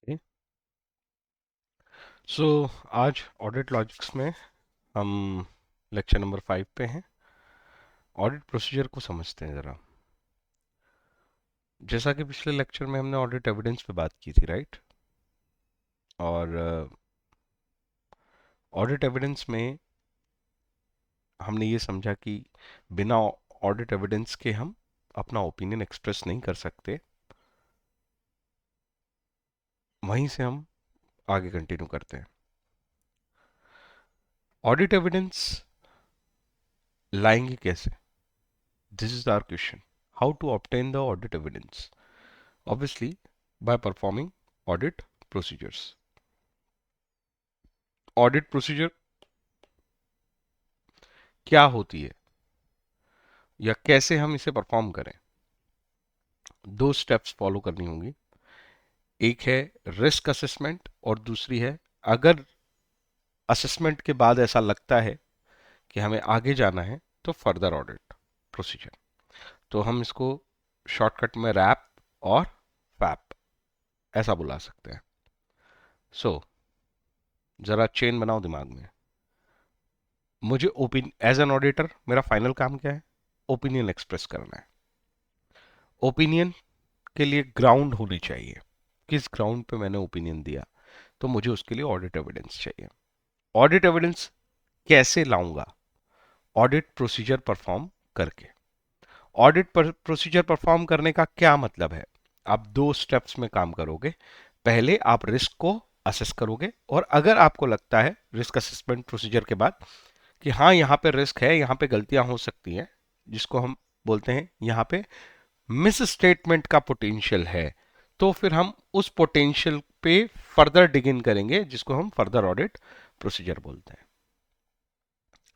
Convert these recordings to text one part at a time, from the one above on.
Okay. सो आज audit logics में हम लेक्चर नंबर 5 पे हैं। ऑडिट प्रोसीजर को समझते हैं ज़रा। जैसा कि पिछले लेक्चर में हमने ऑडिट एविडेंस पे बात की थी, राइट? और ऑडिट एविडेंस में हमने ये समझा कि बिना ऑडिट एविडेंस के हम अपना ओपिनियन एक्सप्रेस नहीं कर सकते। वहीं से हम आगे कंटिन्यू करते हैं। ऑडिट एविडेंस लाएंगे कैसे? This is our question. How to obtain the audit evidence? Obviously, by performing audit procedures. Audit procedure क्या होती है या कैसे हम इसे परफॉर्म करें? दो स्टेप्स फॉलो करनी होंगी। एक है रिस्क असेसमेंट और दूसरी है, अगर असेसमेंट के बाद ऐसा लगता है कि हमें आगे जाना है, तो फर्दर ऑडिट प्रोसीजर। तो हम इसको शॉर्टकट में रैप और फैप ऐसा बुला सकते हैं। सो जरा चेन बनाओ दिमाग में। मुझे एज एन ऑडिटर मेरा फाइनल काम क्या है? ओपिनियन एक्सप्रेस करना है। ओपिनियन के लिए ग्राउंड होनी चाहिए। किस ग्राउंड पे मैंने ओपिनियन दिया, तो मुझे उसके लिए ऑडिट एविडेंस चाहिए। ऑडिट एविडेंस कैसे लाऊंगा? ऑडिट प्रोसीजर परफॉर्म करके। ऑडिट प्रोसीजर परफॉर्म करने का क्या मतलब है? आप दो स्टेप्स में काम करोगे। पहले आप रिस्क को असेस करोगे, और अगर आपको लगता है रिस्क असेसमेंट प्रोसीजर के बाद कि हाँ, यहाँ पे रिस्क है, यहाँ पे गलतियां हो सकती हैं, जिसको हम बोलते हैं यहाँ पे मिस स्टेटमेंट का पोटेंशियल है, तो फिर हम उस पोटेंशियल पे फर्दर डिग इन करेंगे, जिसको हम फर्दर ऑडिट प्रोसीजर बोलते हैं।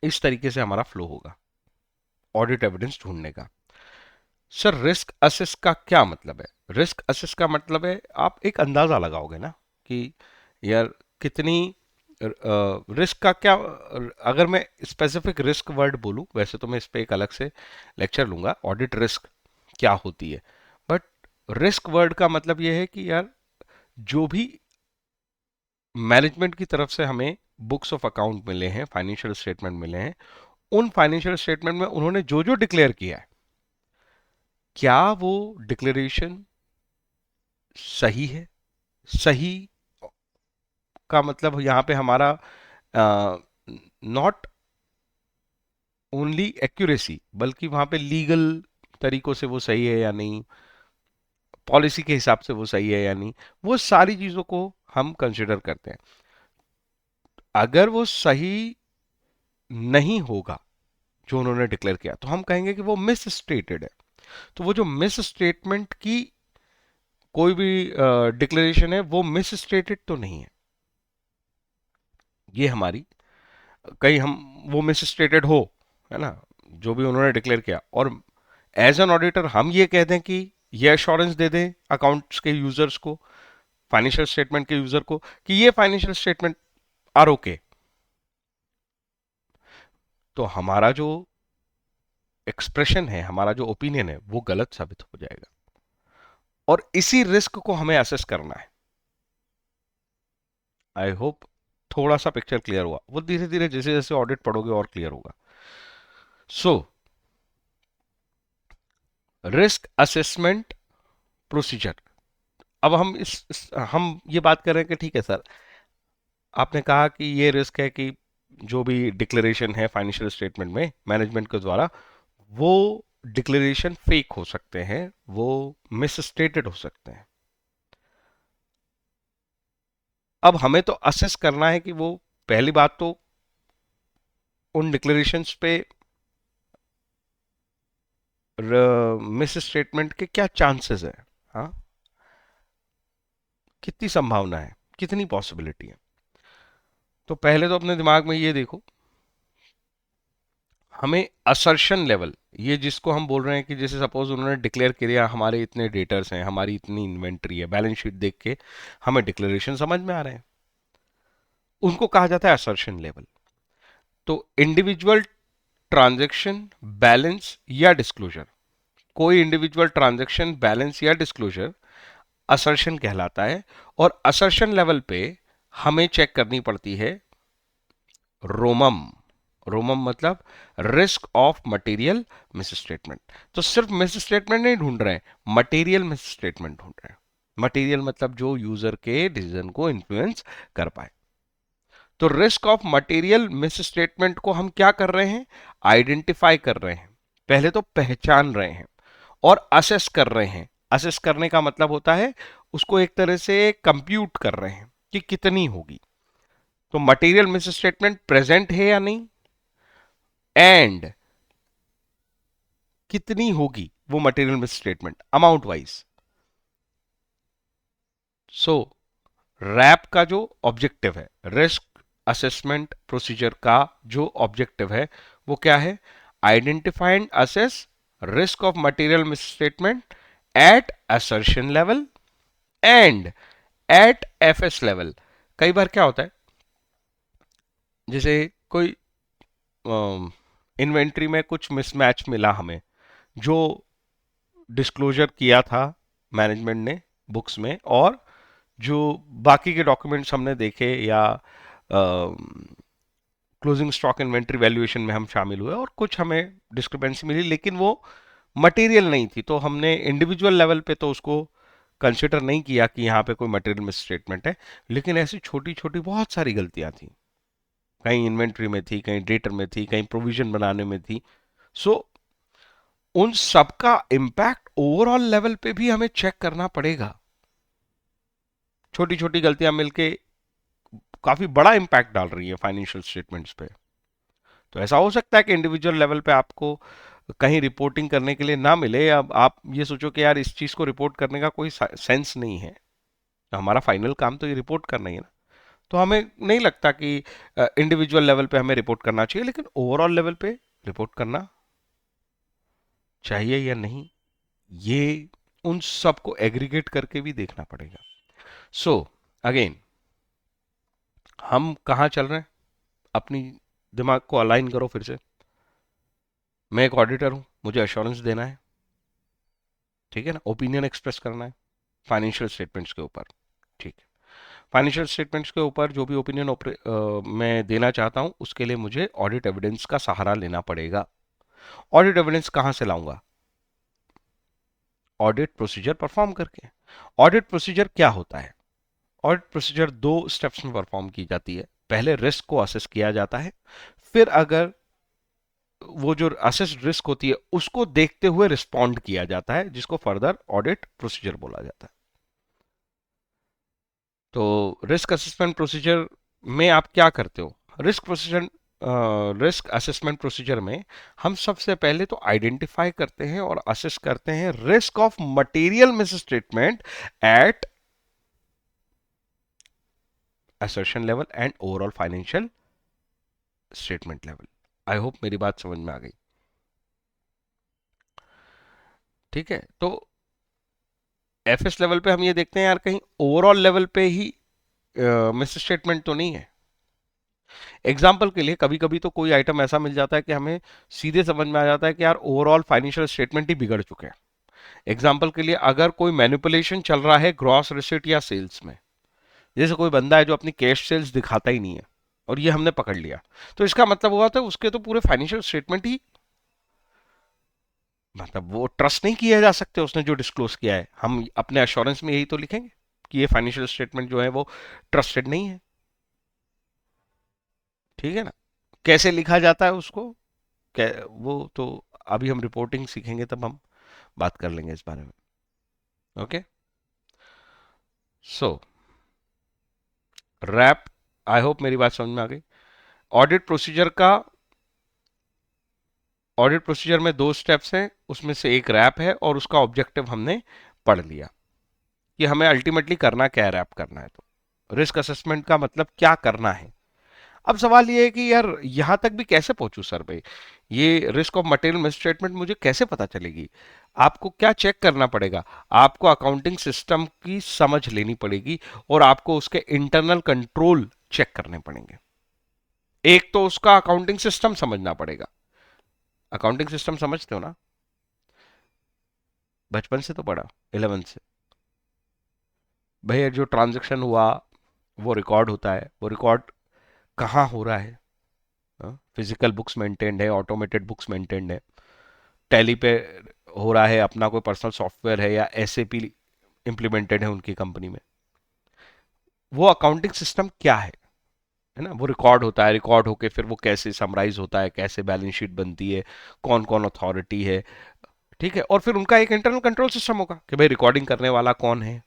इस तरीके से हमारा फ्लो होगा ऑडिट एविडेंस ढूंढने का। सर, रिस्क असेस का क्या मतलब है? रिस्क असेस का मतलब है आप एक अंदाजा लगाओगे ना कि यार कितनी रिस्क का क्या। अगर मैं स्पेसिफिक रिस्क वर्ड बोलूं, वैसे तो मैं इस पे एक अलग से लेक्चर लूंगा ऑडिट रिस्क क्या होती है, बट रिस्क वर्ड का मतलब यह है कि यार जो भी मैनेजमेंट की तरफ से हमें बुक्स ऑफ अकाउंट मिले हैं, फाइनेंशियल स्टेटमेंट मिले हैं, उन फाइनेंशियल स्टेटमेंट में उन्होंने जो जो डिक्लेयर किया है, क्या वो डिक्लेरेशन सही है? सही का मतलब यहां पे हमारा नॉट ओनली एक्यूरेसी, बल्कि वहां पे लीगल तरीकों से वो सही है या नहीं, पॉलिसी के हिसाब से वो सही है या नहीं, वो सारी चीजों को हम कंसिडर करते हैं। अगर वो सही नहीं होगा जो उन्होंने डिक्लेयर किया, तो हम कहेंगे कि वो मिस स्टेटेड है। तो वो जो मिस स्टेटमेंट की कोई भी डिक्लेरेशन है, वो मिस स्टेटेड तो नहीं है। ये हमारी कहीं हम वो मिस स्टेटेड हो, है ना, जो भी उन्होंने डिक्लेयर किया, और एज एन ऑडिटर हम ये कह दें कि ये एश्योरेंस दे दें अकाउंट्स के यूजर्स को, फाइनेंशियल स्टेटमेंट के यूजर को, कि ये फाइनेंशियल स्टेटमेंट आर ओके, तो हमारा जो एक्सप्रेशन है, हमारा जो ओपिनियन है, वो गलत साबित हो जाएगा। और इसी रिस्क को हमें असेस करना है। आई होप थोड़ा सा पिक्चर क्लियर हुआ। वो धीरे धीरे जैसे जैसे ऑडिट पढ़ोगे और क्लियर होगा। So risk assessment procedure. अब हम हम ये बात कर रहे हैं कि ठीक है सर, आपने कहा कि ये रिस्क है कि जो भी डिक्लेरेशन है फाइनेंशियल स्टेटमेंट में मैनेजमेंट के द्वारा, वो डिक्लेरेशन फेक हो सकते हैं, वो मिस स्टेटेड हो सकते हैं। अब हमें तो असेस करना है कि वो, पहली बात तो उन डिक्लेरेशंस पे मिस स्टेटमेंट के क्या चांसेस है, हाँ, कितनी संभावना है, कितनी पॉसिबिलिटी है। तो पहले तो अपने दिमाग में ये देखो, हमें असर्शन लेवल, ये जिसको हम बोल रहे हैं कि जैसे सपोज उन्होंने डिक्लेयर किया हमारे इतने डेटर्स हैं, हमारी इतनी इन्वेंट्री है, बैलेंस शीट देख के हमें डिक्लेरेशन समझ में आ रहे हैं, उनको कहा जाता है असर्शन लेवल। तो इंडिविजुअल ट्रांजैक्शन, बैलेंस या डिस्क्लोजर, कोई इंडिविजुअल ट्रांजैक्शन, बैलेंस या डिस्क्लोजर असर्शन कहलाता है, और असर्शन लेवल पे हमें चेक करनी पड़ती है रोमम। रोमम मतलब risk of material miss statement. तो सिर्फ मिस स्टेटमेंट नहीं ढूंढ रहे हैं, मटेरियल मिस स्टेटमेंट ढूंढ रहे हैं। मटेरियल मतलब जो यूजर के डिसीजन को इन्फ्लुएंस कर पाए। तो risk of material miss statement को हम क्या कर रहे हैं, आइडेंटिफाई कर रहे हैं। पहले तो पहचान रहे हैं और असेस कर रहे हैं। असेस करने का मतलब होता है उसको एक तरह से कंप्यूट कर रहे हैं कि कितनी होगी। तो मटेरियल मिस स्टेटमेंट प्रेजेंट है या नहीं, एंड कितनी होगी वो material misstatement amount wise. So RAP का जो ऑब्जेक्टिव है, रिस्क असेसमेंट प्रोसीजर का जो ऑब्जेक्टिव है वो क्या है, identify and assess risk of material misstatement at assertion level and at FS level. कई बार क्या होता है, जैसे कोई इन्वेंट्री में कुछ मिसमैच मिला हमें, जो डिस्क्लोजर किया था मैनेजमेंट ने बुक्स में, और जो बाकी के डॉक्यूमेंट्स हमने देखे, या क्लोजिंग स्टॉक इन्वेंट्री वैल्यूएशन में हम शामिल हुए और कुछ हमें डिस्क्रिपेंसी मिली, लेकिन वो मटेरियल नहीं थी, तो हमने इंडिविजुअल लेवल पे तो उसको कंसिडर नहीं किया कि यहाँ पे कोई मटेरियल मिस स्टेटमेंट है। लेकिन ऐसी छोटी छोटी बहुत सारी गलतियां थी, कहीं इन्वेंट्री में थी, कहीं डेटर में थी, कहीं प्रोविजन बनाने में थी। सो उन सबका इम्पैक्ट ओवरऑल लेवल पे भी हमें चेक करना पड़ेगा। छोटी छोटी गलतियां मिलके काफी बड़ा इम्पैक्ट डाल रही है फाइनेंशियल स्टेटमेंट्स पे। तो ऐसा हो सकता है कि इंडिविजुअल लेवल पे आपको कहीं रिपोर्टिंग करने के लिए ना मिले, अब आप ये सोचो कि यार इस चीज को रिपोर्ट करने का कोई सेंस नहीं है, हमारा फाइनल काम तो ये रिपोर्ट करना ही है ना। तो हमें नहीं लगता कि इंडिविजुअल लेवल पे हमें रिपोर्ट करना चाहिए, लेकिन ओवरऑल लेवल पे रिपोर्ट करना चाहिए या नहीं, ये उन सबको एग्रीगेट करके भी देखना पड़ेगा। सो अगेन, हम कहाँ चल रहे हैं, अपनी दिमाग को अलाइन करो फिर से। मैं एक ऑडिटर हूं, मुझे अश्योरेंस देना है, ठीक है ना, ओपिनियन एक्सप्रेस करना है फाइनेंशियल स्टेटमेंट्स के ऊपर। ठीक है, फाइनेंशियल स्टेटमेंट्स के ऊपर जो भी ओपिनियन मैं देना चाहता हूं, उसके लिए मुझे ऑडिट एविडेंस का सहारा लेना पड़ेगा। ऑडिट एविडेंस कहां से लाऊंगा, ऑडिट प्रोसीजर परफॉर्म करके। ऑडिट प्रोसीजर क्या होता है, ऑडिट प्रोसीजर दो स्टेप्स में परफॉर्म की जाती है। पहले रिस्क को असेस किया जाता है, फिर अगर वो जो असेस रिस्क होती है उसको देखते हुए रिस्पॉन्ड किया जाता है, जिसको फर्दर ऑडिट प्रोसीजर बोला जाता है। तो रिस्क असेसमेंट प्रोसीजर में आप क्या करते हो, रिस्क असेसमेंट प्रोसीजर में हम सबसे पहले तो आइडेंटिफाई करते हैं और असेस करते हैं risk of material misstatement at assertion level and overall financial statement level. I hope मेरी बात समझ में आ गई। ठीक है, तो एफएस लेवल पे हम ये देखते हैं यार कहीं ओवरऑल लेवल पे ही मिस स्टेटमेंट तो नहीं है। एग्जाम्पल के लिए कभी कभी तो कोई आइटम ऐसा मिल जाता है कि हमें सीधे समझ में आ जाता है कि यार ओवरऑल फाइनेंशियल स्टेटमेंट ही बिगड़ चुके हैं। एग्जाम्पल के लिए अगर कोई मैनिपुलेशन चल रहा है ग्रॉस रिसिट या सेल्स में, जैसे कोई बंदा है जो अपनी कैश सेल्स दिखाता ही नहीं है और ये हमने पकड़ लिया, तो इसका मतलब हुआ था उसके तो पूरे फाइनेंशियल स्टेटमेंट ही, मतलब वो ट्रस्ट नहीं किया जा सकते उसने जो डिस्क्लोज किया है। हम अपने अश्योरेंस में यही तो लिखेंगे कि ये फाइनेंशियल स्टेटमेंट जो है वो ट्रस्टेड नहीं है। ठीक है ना, कैसे लिखा जाता है उसको, वो तो अभी हम रिपोर्टिंग सीखेंगे तब हम बात कर लेंगे इस बारे में। Okay, so wrap, I hope मेरी बात समझ में आ गई। ऑडिट प्रोसीजर का, ऑडिट प्रोसीजर में दो स्टेप्स हैं, उसमें से एक रैप है और उसका ऑब्जेक्टिव हमने पढ़ लिया कि हमें अल्टीमेटली करना क्या है, रैप करना है तो रिस्क असेसमेंट का मतलब क्या करना है। अब सवाल ये है कि यार यहां तक भी कैसे पहुंचू सर भाई, ये रिस्क ऑफ मटेरियल मिसस्टेटमेंट मुझे कैसे पता चलेगी। आपको क्या चेक करना पड़ेगा, आपको अकाउंटिंग सिस्टम की समझ लेनी पड़ेगी और आपको उसके इंटरनल कंट्रोल चेक करने पड़ेंगे। एक तो उसका अकाउंटिंग सिस्टम समझना पड़ेगा। अकाउंटिंग सिस्टम समझते हो ना, बचपन से तो पढ़ा, 11 से। भैया जो ट्रांजैक्शन हुआ वो रिकॉर्ड होता है, वो रिकॉर्ड कहाँ हो रहा है? फिजिकल बुक्स मेंटेन्ड है, ऑटोमेटेड बुक्स मेंटेन्ड है, टैली पे हो रहा है, अपना कोई पर्सनल सॉफ्टवेयर है या एसएपी इंप्लीमेंटेड है उनकी कंपनी में, वो अकाउंटिंग सिस्टम क्या है ना, वो रिकॉर्ड होता है, रिकॉर्ड होके फिर वो कैसे समराइज होता है, कैसे बैलेंस शीट बनती है, कौन कौन अथॉरिटी है, ठीक है, और फिर उनका एक इंटरनल कंट्रोल सिस्टम होगा कि भाई रिकॉर्डिंग करने वाला कौन है,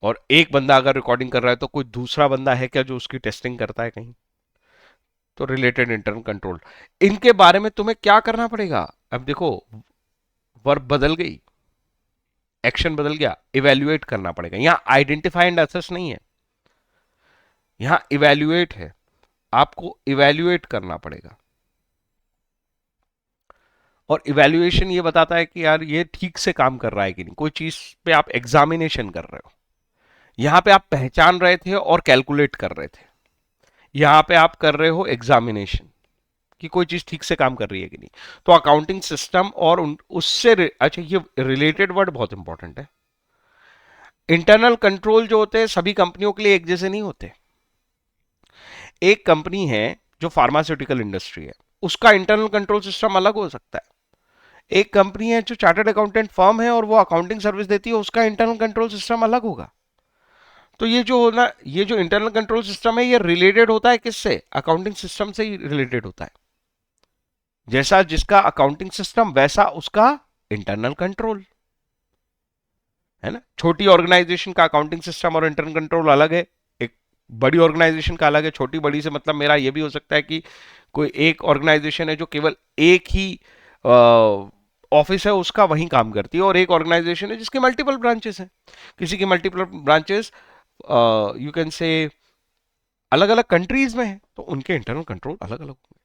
और एक बंदा अगर रिकॉर्डिंग कर रहा है तो कोई दूसरा बंदा है क्या जो उसकी टेस्टिंग करता है कहीं, तो रिलेटेड इंटरनल कंट्रोल। इनके बारे में तुम्हें क्या करना पड़ेगा? अब देखो, वर्ब बदल गई, एक्शन बदल गया, इवेल्युएट करना पड़ेगा। यहां आइडेंटिफाई एंड असेस नहीं है, यहां इवेल्युएट है, आपको इवेल्युएट करना पड़ेगा। और इवेल्युएशन ये बताता है कि यार ये ठीक से काम कर रहा है कि नहीं, कोई चीज पे आप एग्जामिनेशन कर रहे हो, यहां पे आप पहचान रहे थे और कैलकुलेट कर रहे थे, यहां पे आप कर रहे हो एग्जामिनेशन कि कोई चीज ठीक से काम कर रही है कि नहीं। तो अकाउंटिंग सिस्टम और उससे अच्छा, ये रिलेटेड वर्ड बहुत इंपॉर्टेंट है। इंटरनल कंट्रोल जो होते हैं सभी कंपनियों के लिए एक जैसे नहीं होते। एक कंपनी है जो फार्मास्यूटिकल इंडस्ट्री है, उसका इंटरनल कंट्रोल सिस्टम अलग हो सकता है। एक कंपनी है जो चार्टर्ड अकाउंटेंट फर्म है और वो अकाउंटिंग सर्विस देती है, उसका इंटरनल कंट्रोल सिस्टम अलग होगा। तो ये जो होना, ये जो इंटरनल कंट्रोल सिस्टम है, ये रिलेटेड होता है किससे? अकाउंटिंग सिस्टम से ही रिलेटेड होता है। जैसा जिसका अकाउंटिंग सिस्टम वैसा उसका इंटरनल कंट्रोल, है ना। छोटी ऑर्गेनाइजेशन का अकाउंटिंग सिस्टम और इंटरनल कंट्रोल अलग है, एक बड़ी ऑर्गेनाइजेशन का अलग है। छोटी बड़ी से मतलब मेरा ये भी हो सकता है कि कोई एक ऑर्गेनाइजेशन है जो केवल एक ही ऑफिस है उसका वहीं काम करती है, और एक ऑर्गेनाइजेशन है जिसके मल्टीपल ब्रांचेस हैं। किसी की मल्टीपल ब्रांचेस यू कैन से अलग अलग कंट्रीज में है, तो उनके इंटरनल कंट्रोल अलग अलग होंगे,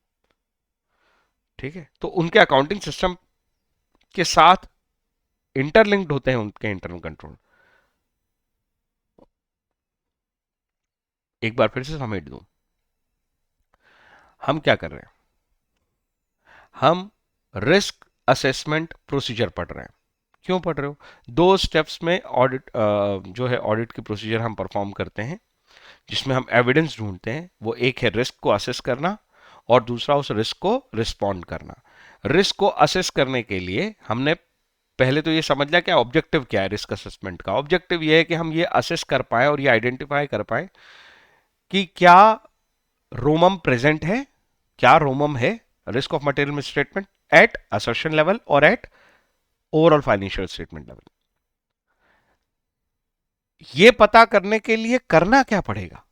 ठीक है। तो उनके अकाउंटिंग सिस्टम के साथ इंटरलिंक्ड होते हैं उनके इंटरनल कंट्रोल। एक बार फिर से समेट दूं, हम क्या कर रहे हैं? हम रिस्क असेसमेंट प्रोसीजर पढ़ रहे हैं। क्यों पढ़ रहे हो? दो स्टेप्स में ऑडिट जो है ऑडिट की प्रोसीजर हम परफॉर्म करते हैं, जिसमें हम एविडेंस ढूंढते हैं। वो एक है रिस्क को असेस करना, और दूसरा उस रिस्क को रिस्पॉन्ड करना। रिस्क को असेस करने के लिए हमने पहले तो ये समझ लिया क्या ऑब्जेक्टिव क्या है रिस्क असेसमेंट का। ऑब्जेक्टिव ये है कि हम ये असेस कर पाए और ये आइडेंटिफाई कर पाए कि क्या रोमम प्रेजेंट है, क्या रोमम है, risk of material misstatement at assertion level और at overall financial statement level. ये पता करने के लिए करना क्या पड़ेगा?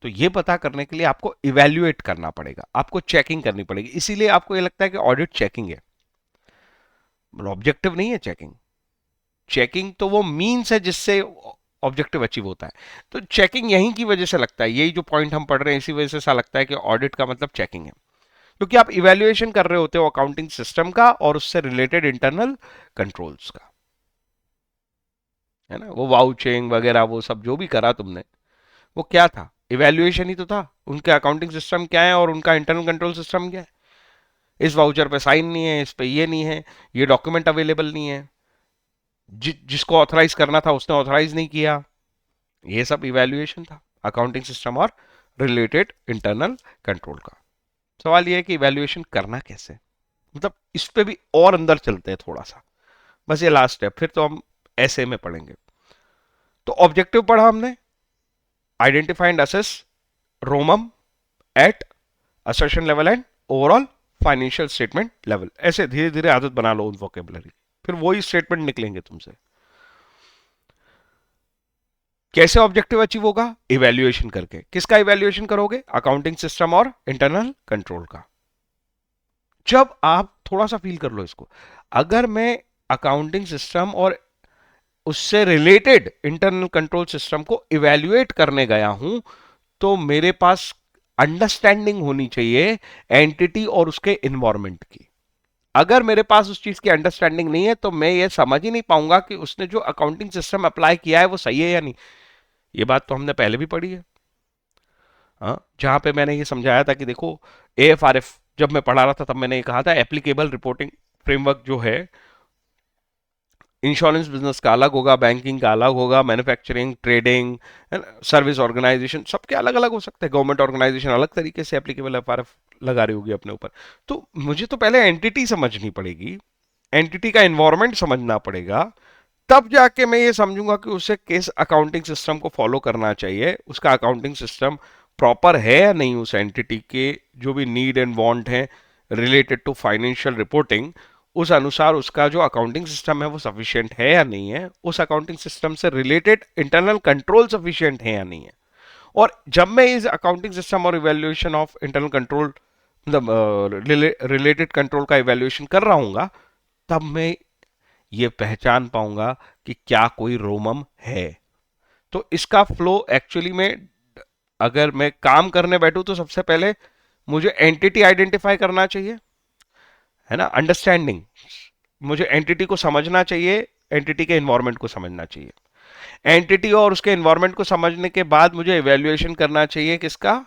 तो ये पता करने के लिए आपको इवेल्युएट करना पड़ेगा, आपको चेकिंग करनी पड़ेगी। इसीलिए आपको ये लगता है कि ऑडिट चेकिंग है, ऑब्जेक्टिव नहीं है चेकिंग। चेकिंग तो वो मीन्स है जिससे ऑब्जेक्टिव अचीव होता है। तो चेकिंग यहीं की वजह से लगता है, यही जो पॉइंट हम पढ़ रहे हैं इसी वजह से ऐसा लगता है कि ऑडिट का मतलब चेकिंग है, क्योंकि आप इवेल्युएशन कर रहे होते हो अकाउंटिंग सिस्टम का और उससे रिलेटेड इंटरनल कंट्रोल्स का, है ना। वो वाउचिंग वगैरह वो सब जो भी करा तुमने, वो क्या था? इवेल्युएशन ही तो था। उनके अकाउंटिंग सिस्टम क्या है और उनका इंटरनल कंट्रोल सिस्टम क्या है। इस वाउचर पे साइन नहीं है, इस पे ये नहीं है, ये डॉक्यूमेंट अवेलेबल नहीं है, जिसको ऑथराइज करना था उसने ऑथराइज नहीं किया। ये सब इवेल्युएशन था अकाउंटिंग सिस्टम और रिलेटेड इंटरनल कंट्रोल का। सवाल ये है कि इवेल्युएशन करना कैसे, मतलब इस पे भी और अंदर चलते हैं थोड़ा सा। बस ये लास्ट स्टेप, फिर तो हम ऐसे में पढ़ेंगे। तो ऑब्जेक्टिव पढ़ा हमने, identify and assess ROMM at assertion level and overall financial statement level. ऐसे धीरे धीरे आदत बना लो उन वोकेबलरी, फिर वही स्टेटमेंट निकलेंगे तुमसे। कैसे ऑब्जेक्टिव अचीव होगा? इवेल्युएशन करके। किसका इवेल्युएशन करोगे? अकाउंटिंग सिस्टम और इंटरनल कंट्रोल का। जब आप थोड़ा सा फील कर लो इसको, अगर मैं अकाउंटिंग सिस्टम और उससे रिलेटेड इंटरनल कंट्रोल सिस्टम को इवेल्युएट करने गया हूं, तो मेरे पास अंडरस्टैंडिंग होनी चाहिए एंटिटी और उसके इन्वायरमेंट की। अगर मेरे पास उस चीज की अंडरस्टैंडिंग नहीं है तो मैं ये समझ ही नहीं पाऊंगा कि उसने जो अकाउंटिंग सिस्टम अप्लाई किया है वो सही है या नहीं। ये बात तो हमने पहले भी पढ़ी है, हाँ, जहां पे मैंने ये समझाया था कि देखो, एएफआरएफ जब मैं पढ़ा रहा था तब मैंने ये कहा था एप्लीकेबल रिपोर्टिंग फ्रेमवर्क जो है इंश्योरेंस बिजनेस का अलग होगा, बैंकिंग का अलग होगा, मैन्युफैक्चरिंग, ट्रेडिंग, सर्विस ऑर्गेनाइजेशन, सबके अलग अलग हो सकते हैं। गवर्नमेंट ऑर्गेनाइजेशन अलग तरीके से एप्लीकेबल एफआरएफ लगा रही होगी अपने ऊपर। तो मुझे तो पहले एंटिटी समझनी पड़ेगी, एंटिटी का इन्वायरमेंट समझना पड़ेगा, तब जाके मैं ये समझूंगा कि उसे किस अकाउंटिंग सिस्टम को फॉलो करना चाहिए, उसका अकाउंटिंग सिस्टम प्रॉपर है या नहीं, उस एंटिटी के जो भी नीड एंड वांट है रिलेटेड टू फाइनेंशियल रिपोर्टिंग, उस अनुसार उसका जो अकाउंटिंग सिस्टम है वो सफिशिएंट है या नहीं है, उस अकाउंटिंग सिस्टम से रिलेटेड इंटरनल कंट्रोल सफिशिएंट है या नहीं है। और जब मैं इस अकाउंटिंग सिस्टम और इवेल्युएशन ऑफ इंटरनल कंट्रोल, मतलब रिलेटेड कंट्रोल का इवेल्युएशन कर रहा हूँ, तब मैं ये पहचान पाऊंगा कि क्या कोई रोमम है। तो इसका फ्लो एक्चुअली में, अगर मैं काम करने बैठूं तो सबसे पहले मुझे एंटिटी आइडेंटिफाई करना चाहिए, है ना, अंडरस्टैंडिंग, मुझे एंटिटी को समझना चाहिए, एंटिटी के इन्वायरमेंट को समझना चाहिए। एंटिटी और उसके इन्वायरमेंट को समझने के बाद मुझे इवेल्युएशन करना चाहिए किसका,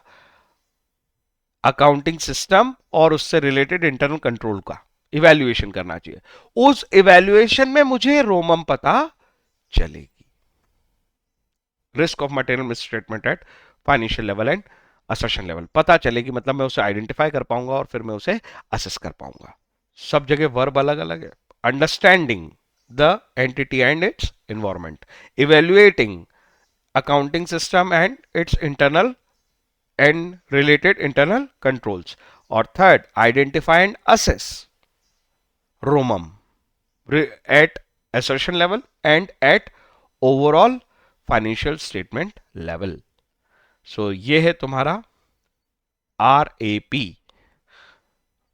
अकाउंटिंग सिस्टम और उससे रिलेटेड इंटरनल कंट्रोल का इवेल्युएशन करना चाहिए। उस इवेल्युएशन में मुझे रोमम पता चलेगी, risk of material misstatement at financial level and assertion level पता चलेगी, मतलब मैं उसे आइडेंटिफाई कर पाऊंगा और फिर मैं उसे असेस कर पाऊंगा। सब जगह वर्ब अलग अलग है। Understanding the entity and its environment, evaluating accounting system and its internal and related internal controls, और third identify and assess ROMM at assertion level and at overall financial statement level. So ये है तुम्हारा RAP।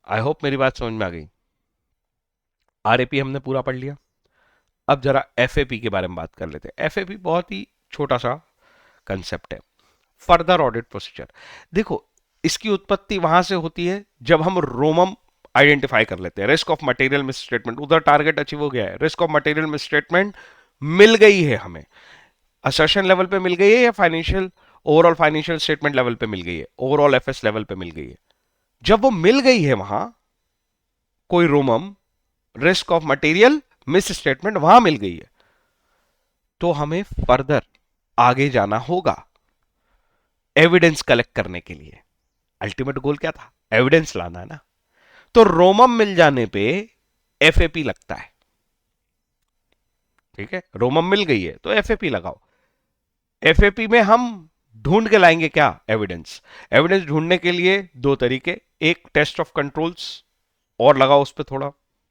आई hope मेरी बात समझ में आ गई। RAP हमने पूरा पढ़ लिया। अब जरा FAP के बारे में बात कर लेते हैं। FAP बहुत ही छोटा सा कंसेप्ट है, फर्दर ऑडिट प्रोसीजर। देखो, इसकी उत्पत्ति वहां से होती है जब हम रोमम आइडेंटिफाई कर लेते हैं। रिस्क ऑफ मटेरियल मिसस्टेटमेंट, उधर टारगेट अचीव हो गया है, रिस्क ऑफ मटेरियल मिसस्टेटमेंट मिल गई है हमें, असर्शन लेवल पे मिल गई है या financial overall financial statement level पे मिल गई है, ओवरऑल FS लेवल पे मिल गई है। जब वो मिल गई है वहां कोई रोमम, risk of material miss statement वहां मिल गई है, तो हमें फर्दर आगे जाना होगा एविडेंस कलेक्ट करने के लिए। अल्टीमेट गोल क्या था, एविडेंस लाना है ना। तो रोमम मिल जाने पे FAP लगता है। ठीक है, रोमम मिल गई है तो FAP लगाओ। FAP में हम ढूंढ के लाएंगे क्या, एविडेंस। एविडेंस ढूंढने के लिए दो तरीके, एक टेस्ट ऑफ कंट्रोल्स और लगाओ उस पर थोड़ा,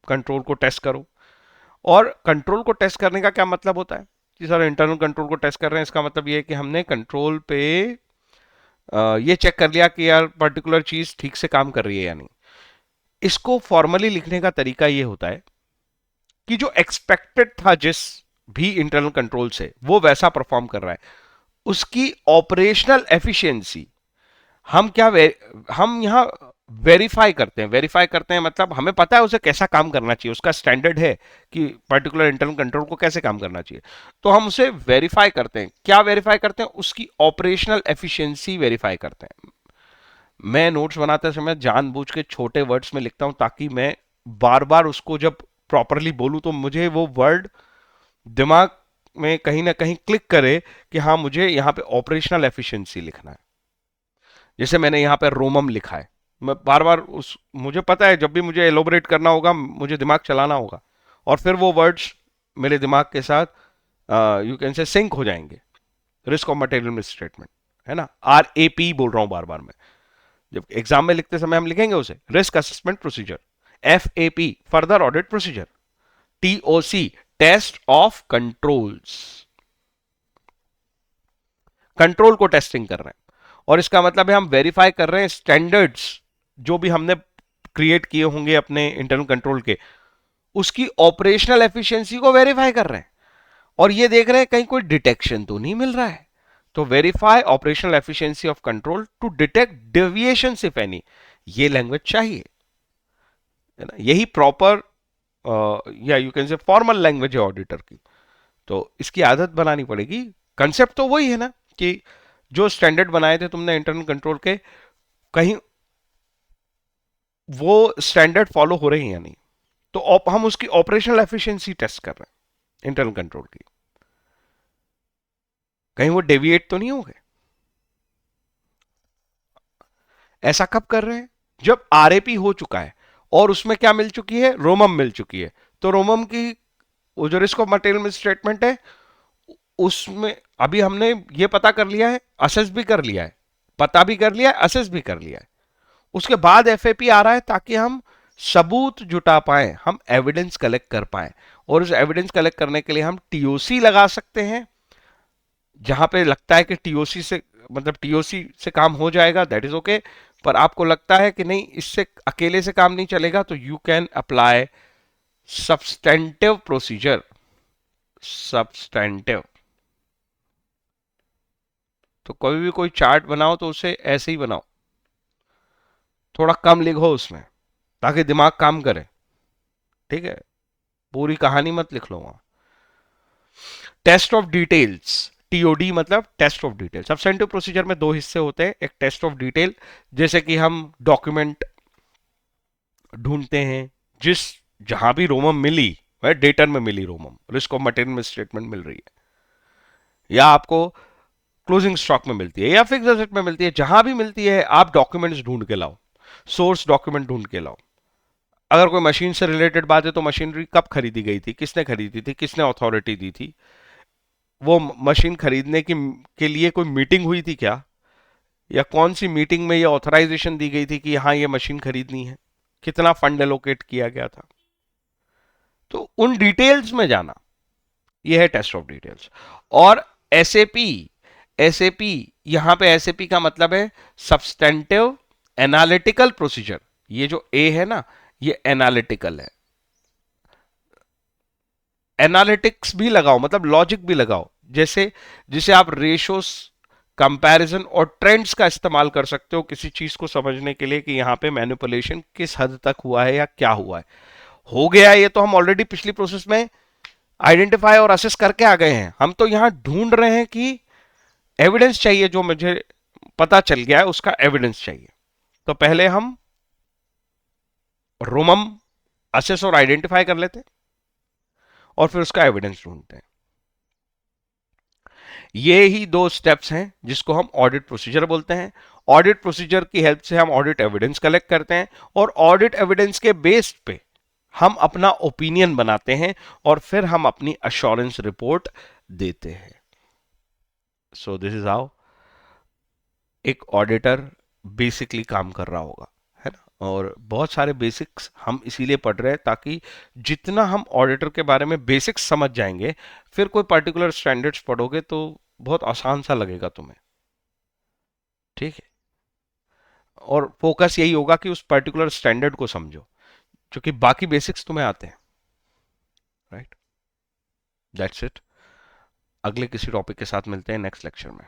कंट्रोल को टेस्ट करो। और कंट्रोल को टेस्ट करने का क्या मतलब होता है कि सर इंटरनल कंट्रोल को टेस्ट कर रहे हैं, इसका मतलब ये है कि हमने कंट्रोल पे ये चेक कर लिया कि यार पर्टिकुलर चीज ठीक से काम कर रही है या नहीं। इसको फॉर्मली लिखने का तरीका ये होता है कि जो एक्सपेक्टेड था जिस भी इंटरनल कंट्रोल से वो वैसा परफॉर्म कर रहा है, उसकी ऑपरेशनल एफिशिएंसी हम क्या हम यहां वेरीफाई करते हैं। वेरीफाई करते हैं मतलब हमें पता है उसे कैसा काम करना चाहिए, उसका स्टैंडर्ड है कि पर्टिकुलर इंटरनल कंट्रोल को कैसे काम करना चाहिए, तो हम उसे वेरीफाई करते हैं। क्या वेरीफाई करते हैं, उसकी ऑपरेशनल एफिशिएंसी वेरीफाई करते हैं। मैं नोट्स बनाते समय जानबूझ के छोटे वर्ड्स में लिखता हूं ताकि मैं बार बार उसको जब प्रॉपरली बोलूं तो मुझे वो वर्ड दिमाग में कहीं ना कहीं क्लिक करे कि हाँ मुझे यहाँ पे ऑपरेशनल एफिशिएंसी लिखना है। जैसे मैंने यहाँ पे रोमम लिखा है, मैं बार बार उस, मुझे पता है जब भी मुझे एलोबरेट करना होगा मुझे दिमाग चलाना होगा और फिर वो वर्ड्स मेरे दिमाग के साथ यू कैन से सिंक हो जाएंगे। रिस्क ऑफ मटेरियल मिसस्टेटमेंट है ना, RAP बोल रहा हूं बार बार मैं। जब एग्जाम में लिखते समय हम लिखेंगे उसे risk assessment procedure, FAP further audit procedure, TOC test of controls, control को टेस्टिंग कर रहे हैं। और इसका मतलब है हम वेरीफाई कर रहे हैं स्टैंडर्ड्स जो भी हमने क्रिएट किए होंगे अपने इंटरनल कंट्रोल के, उसकी ऑपरेशनल एफिशिएंसी को वेरीफाई कर रहे हैं और ये देख रहे हैं कहीं कोई डिटेक्शन तो नहीं मिल रहा है। तो verify operational efficiency of control to detect deviation if any, ये लैंग्वेज चाहिए, है ना। यही प्रॉपर या you can say formal language है ऑडिटर की। तो इसकी आदत बनानी पड़ेगी। कंसेप्ट तो वही है ना कि जो स्टैंडर्ड बनाए थे तुमने इंटरनल कंट्रोल के, कहीं वो स्टैंडर्ड फॉलो हो रहे हैं या नहीं, तो हम उसकी ऑपरेशनल एफिशिएंसी टेस्ट कर रहे हैं। इंटरनल कंट्रोल की, कहीं वो डेविएट तो नहीं हो गए। ऐसा कब कर रहे हैं? जब आरएपी हो चुका है और उसमें क्या मिल चुकी है, रोमम मिल चुकी है। तो रोमम की वो जो रिस्क ऑफ मटेरियल स्टेटमेंट है, उसमें अभी हमने ये पता कर लिया है, असेस भी कर लिया है, पता भी कर लिया है, असेस भी कर लिया है। उसके बाद एफएपी आ रहा है ताकि हम सबूत जुटा पाए, हम एविडेंस कलेक्ट कर पाए। और उस एविडेंस कलेक्ट करने के लिए हम टीओसी लगा सकते हैं, जहां पे लगता है कि टीओसी से मतलब टीओसी से काम हो जाएगा, दैट इज ओके। पर आपको लगता है कि नहीं, इससे अकेले से काम नहीं चलेगा, तो you can apply substantive procedure. Substantive, तो कोई भी कोई चार्ट बनाओ तो उसे ऐसे ही बनाओ, थोड़ा कम लिखो उसमें, ताकि दिमाग काम करे। ठीक है, पूरी कहानी मत लिख लो वहां। टेस्ट ऑफ डिटेल्स, टीओडी मतलब test of detail. Substantive procedure में दो हिस्से होते हैं, एक टेस्ट ऑफ डिटेल, जैसे कि हम डॉक्यूमेंट ढूंढते हैं, जिस जहां भी रोमम मिली, डेटन में मिली ROMM, risk of material statement मिल रही है, या आपको क्लोजिंग स्टॉक में मिलती है, या फिक्स एसेट में मिलती है, जहां भी मिलती है आप डॉक्यूमेंट्स ढूंढ के लाओ, सोर्स डॉक्यूमेंट ढूंढ के लाओ। अगर कोई मशीन से रिलेटेड बात है तो मशीनरी कब खरीदी गई थी, किसने खरीदी थी, किसने अथॉरिटी दी थी, वो मशीन खरीदने की के लिए कोई मीटिंग हुई थी क्या, या कौन सी मीटिंग में ये ऑथराइजेशन दी गई थी कि हाँ ये मशीन खरीदनी है, कितना फंड एलोकेट किया गया था। तो उन डिटेल्स में जाना, ये है टेस्ट ऑफ डिटेल्स। और एसएपी, एसएपी यहां पे एसएपी का मतलब है सब्सटेंटिव एनालिटिकल प्रोसीजर। ये जो ए है ना, ये एनालिटिकल है। एनालिटिक्स भी लगाओ, मतलब लॉजिक भी लगाओ, जैसे जिसे आप रेशोस, कंपैरिजन और ट्रेंड्स का इस्तेमाल कर सकते हो किसी चीज को समझने के लिए कि यहां पे मैनिपुलेशन किस हद तक हुआ है या क्या हुआ है। हो गया है ये तो हम ऑलरेडी पिछली प्रोसेस में आइडेंटिफाई और असेस करके आ गए हैं, हम तो यहां ढूंढ रहे हैं कि एविडेंस चाहिए, जो मुझे पता चल गया है उसका एविडेंस चाहिए। तो पहले हम रोमम असेस और आइडेंटिफाई कर लेते हैं और फिर उसका एविडेंस ढूंढते हैं। ये ही दो स्टेप्स हैं जिसको हम ऑडिट प्रोसीजर बोलते हैं। ऑडिट प्रोसीजर की हेल्प से हम ऑडिट एविडेंस कलेक्ट करते हैं और ऑडिट एविडेंस के बेस पे हम अपना ओपिनियन बनाते हैं और फिर हम अपनी अश्योरेंस रिपोर्ट देते हैं। सो दिस इज हाउ एक ऑडिटर बेसिकली काम कर रहा होगा, है ना। और बहुत सारे बेसिक्स हम इसीलिए पढ़ रहे हैं ताकि जितना हम ऑडिटर के बारे में बेसिक्स समझ जाएंगे, फिर कोई पर्टिकुलर स्टैंडर्ड्स पढ़ोगे तो बहुत आसान सा लगेगा तुम्हें। ठीक है, और फोकस यही होगा कि उस पर्टिकुलर स्टैंडर्ड को समझो, क्योंकि बाकी बेसिक्स तुम्हें आते हैं। Right, that's it. अगले किसी टॉपिक के साथ मिलते हैं नेक्स्ट लेक्चर में।